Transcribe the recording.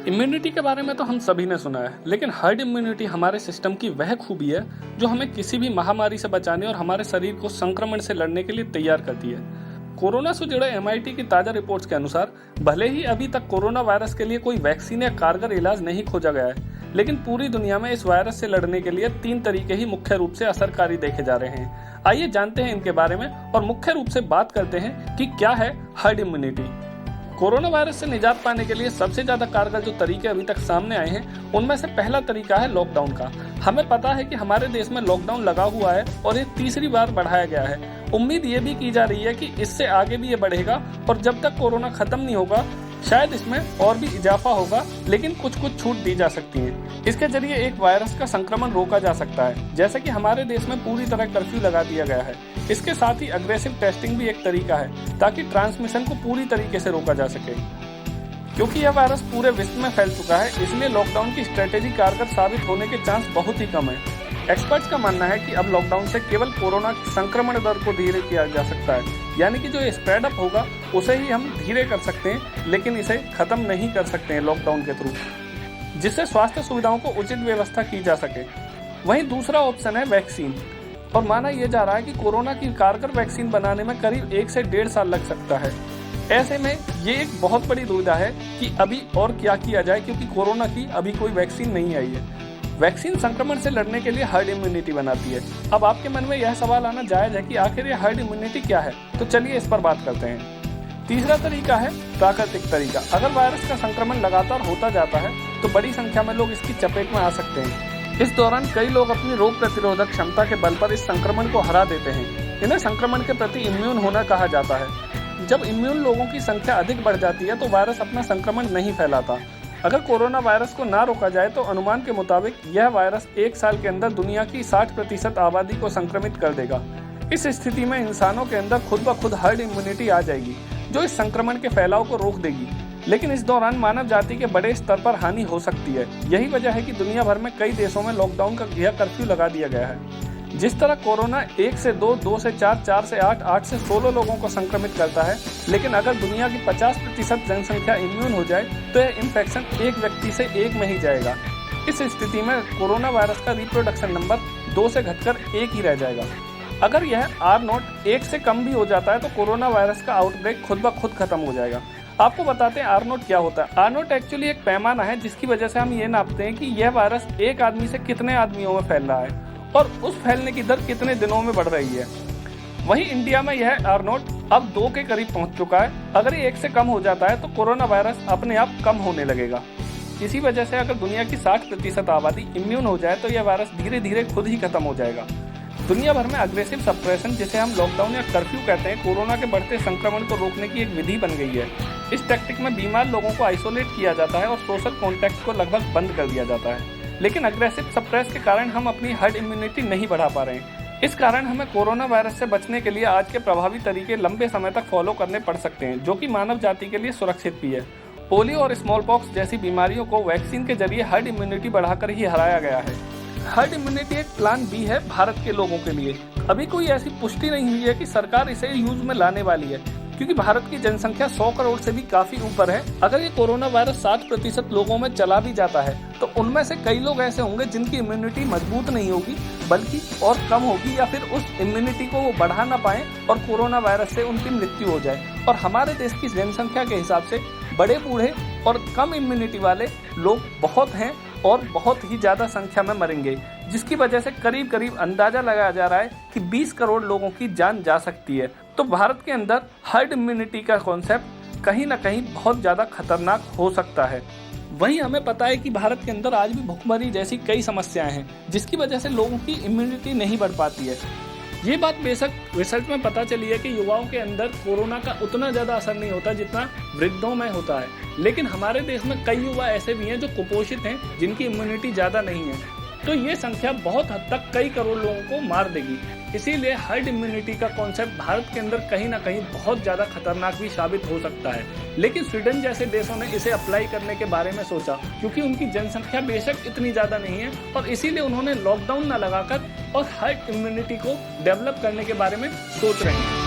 Immunity के बारे में तो हम सभी ने सुना है, लेकिन हर्ड इम्यूनिटी हमारे सिस्टम की वह खूबी है जो हमें किसी भी महामारी से बचाने और हमारे शरीर को संक्रमण से लड़ने के लिए तैयार करती है। कोरोना से जुड़े एमआईटी की ताजा रिपोर्ट्स के अनुसार भले ही अभी तक कोरोना वायरस के लिए कोई वैक्सीन या कारगर इलाज नहीं खोजा गया है, लेकिन पूरी दुनिया में इस वायरस से लड़ने के लिए 3 तरीके ही मुख्य रूप से असरकारी देखे जा रहे हैं। आइए जानते हैं इनके बारे में और मुख्य रूप से बात करते हैं कि क्या है हर्ड इम्यूनिटी। कोरोना वायरस से निजात पाने के लिए सबसे ज्यादा कारगर जो तरीके अभी तक सामने आए हैं, उनमें से पहला तरीका है लॉकडाउन का। हमें पता है कि हमारे देश में लॉकडाउन लगा हुआ है और ये तीसरी बार बढ़ाया गया है। उम्मीद ये भी की जा रही है कि इससे आगे भी ये बढ़ेगा और जब तक कोरोना खत्म नहीं होगा शायद इसमें और भी इजाफा होगा, लेकिन कुछ छूट दी जा सकती है। इसके जरिए एक वायरस का संक्रमण रोका जा सकता है, जैसे कि हमारे देश में पूरी तरह कर्फ्यू लगा दिया गया है। इसके साथ ही अग्रेसिव टेस्टिंग भी एक तरीका है ताकि ट्रांसमिशन को पूरी तरीके से रोका जा सके। क्योंकि यह वायरस पूरे विश्व में फैल चुका है, इसलिए लॉकडाउन की स्ट्रेटेजी कारगर साबित होने के चांस बहुत ही कम है। एक्सपर्ट्स का मानना है कि अब लॉकडाउन से केवल कोरोना की संक्रमण दर को धीरे किया जा सकता है, यानी कि जो स्प्रेड अप होगा उसे ही हम धीरे कर सकते हैं, लेकिन इसे खत्म नहीं कर सकते हैं लॉकडाउन के थ्रू, जिससे स्वास्थ्य सुविधाओं को उचित व्यवस्था की जा सके। वहीं दूसरा ऑप्शन है वैक्सीन, और माना यह जा रहा है कि कोरोना की कारगर वैक्सीन बनाने में करीब 1 से 1.5 साल लग सकता है। ऐसे में ये एक बहुत बड़ी दुविधा है कि अभी और क्या किया जाए, क्योंकि कोरोना की अभी कोई वैक्सीन नहीं आई है। वैक्सीन संक्रमण से लड़ने के लिए हर्ड इम्यूनिटी बनाती है। अब आपके मन में यह सवाल आना जायज है कि आखिर ये हर्ड इम्यूनिटी क्या है, तो चलिए इस पर बात करते हैं। तीसरा तरीका है प्राकृतिक तरीका। अगर वायरस का संक्रमण लगातार होता जाता है तो बड़ी संख्या में लोग इसकी चपेट में आ सकते हैं। इस दौरान कई लोग अपनी रोग प्रतिरोधक क्षमता के बल पर इस संक्रमण को हरा देते हैं। इन्हें संक्रमण के प्रति इम्यून होना कहा जाता है। जब इम्यून लोगों की संख्या अधिक बढ़ जाती है तो वायरस अपना संक्रमण नहीं फैलाता। अगर कोरोना वायरस को ना रोका जाए तो अनुमान के मुताबिक यह वायरस 1 साल के अंदर दुनिया की 60% आबादी को संक्रमित कर देगा। इस स्थिति में इंसानों के अंदर खुद ब खुद हर्ड इम्यूनिटी आ जाएगी, जो इस संक्रमण के फैलाव को रोक देगी। लेकिन इस दौरान मानव जाति के बड़े स्तर पर हानि हो सकती है। यही वजह है कि दुनिया भर में कई देशों में लॉकडाउन का कर्फ्यू लगा दिया गया है। जिस तरह कोरोना 1 से 2, 2 से 4, 4 से 8, 8 से 16 लोगों को संक्रमित करता है, लेकिन अगर दुनिया की 50% जनसंख्या इम्यून हो जाए तो यह इन्फेक्शन एक व्यक्ति से एक में ही जाएगा। इस स्थिति में कोरोना वायरस का रिप्रोडक्शन नंबर 2 से घटकर 1 ही रह जाएगा। अगर यह R0 1 से कम भी हो जाता है तो कोरोना वायरस का आउटब्रेक खुद ब खुद खत्म हो जाएगा। आपको बताते हैं R0 क्या होता है। R0 एक्चुअली एक पैमाना है जिसकी वजह से हम ये नापते हैं कि यह वायरस एक आदमी से कितने आदमियों में फैल रहा है और उस फैलने की दर कितने दिनों में बढ़ रही है। वहीं इंडिया में यह R0 अब 2 के करीब पहुंच चुका है। अगर ये 1 से कम हो जाता है तो कोरोना वायरस अपने आप कम होने लगेगा। इसी वजह से अगर दुनिया की 60% आबादी इम्यून हो जाए तो यह वायरस धीरे धीरे खुद ही खत्म हो जाएगा। दुनिया भर में अग्रेसिव सप्रेशन, जिसे हम लॉकडाउन या कर्फ्यू कहते हैं, कोरोना के बढ़ते संक्रमण को रोकने की एक विधि बन गई है। इस टैक्टिक में बीमार लोगों को आइसोलेट किया जाता है और सोशल कॉन्टैक्ट को लगभग बंद कर दिया जाता है। लेकिन अग्रेसिव सप्रेस के कारण हम अपनी हर्ड इम्यूनिटी नहीं बढ़ा पा रहे हैं। इस कारण हमें कोरोना वायरस से बचने के लिए आज के प्रभावी तरीके लंबे समय तक फॉलो करने पड़ सकते हैं, जो कि मानव जाति के लिए सुरक्षित भी है। पोलियो और स्मॉल पॉक्स जैसी बीमारियों को वैक्सीन के जरिए हर्ड इम्यूनिटी बढ़ाकर ही हराया गया है। हर्ड इम्यूनिटी एक प्लान बी है भारत के लोगों के लिए। अभी कोई ऐसी पुष्टि नहीं हुई है कि सरकार इसे यूज में लाने वाली है, क्योंकि भारत की जनसंख्या 100 करोड़ से भी काफी ऊपर है। अगर ये कोरोना वायरस 60% लोगों में चला भी जाता है तो उनमें से कई लोग ऐसे होंगे जिनकी इम्यूनिटी मजबूत नहीं होगी, बल्कि और कम होगी, या फिर उस इम्यूनिटी को वो बढ़ा ना पाए और कोरोना वायरस से उनकी मृत्यु हो जाए। और हमारे देश की जनसंख्या के हिसाब से बड़े बूढ़े और कम इम्यूनिटी वाले लोग बहुत हैं और बहुत ही ज्यादा संख्या में मरेंगे, जिसकी वजह से करीब करीब अंदाजा लगाया जा रहा है कि 20 करोड़ लोगों की जान जा सकती है। तो भारत के अंदर हर्ड इम्यूनिटी का कॉन्सेप्ट कहीं ना कहीं बहुत ज्यादा खतरनाक हो सकता है। वहीं हमें पता है कि भारत के अंदर आज भी भुखमरी जैसी कई समस्याएं हैं, जिसकी वजह से लोगों की इम्यूनिटी नहीं बढ़ पाती है। ये बात बेशक रिसर्च में पता चली है कि युवाओं के अंदर कोरोना का उतना ज्यादा असर नहीं होता जितना वृद्धों में होता है, लेकिन हमारे देश में कई युवा ऐसे भी हैं जो कुपोषित हैं, जिनकी इम्यूनिटी ज्यादा नहीं है। तो ये संख्या बहुत हद तक कई करोड़ लोगों को मार देगी। इसीलिए हर्ड इम्यूनिटी का कॉन्सेप्ट भारत के अंदर कहीं ना कहीं बहुत ज्यादा खतरनाक भी साबित हो सकता है। लेकिन स्वीडन जैसे देशों ने इसे अप्लाई करने के बारे में सोचा, क्योंकि उनकी जनसंख्या बेशक इतनी ज्यादा नहीं है, और इसीलिए उन्होंने लॉकडाउन न लगाकर और हर्ड इम्यूनिटी को डेवलप करने के बारे में सोच रहे हैं।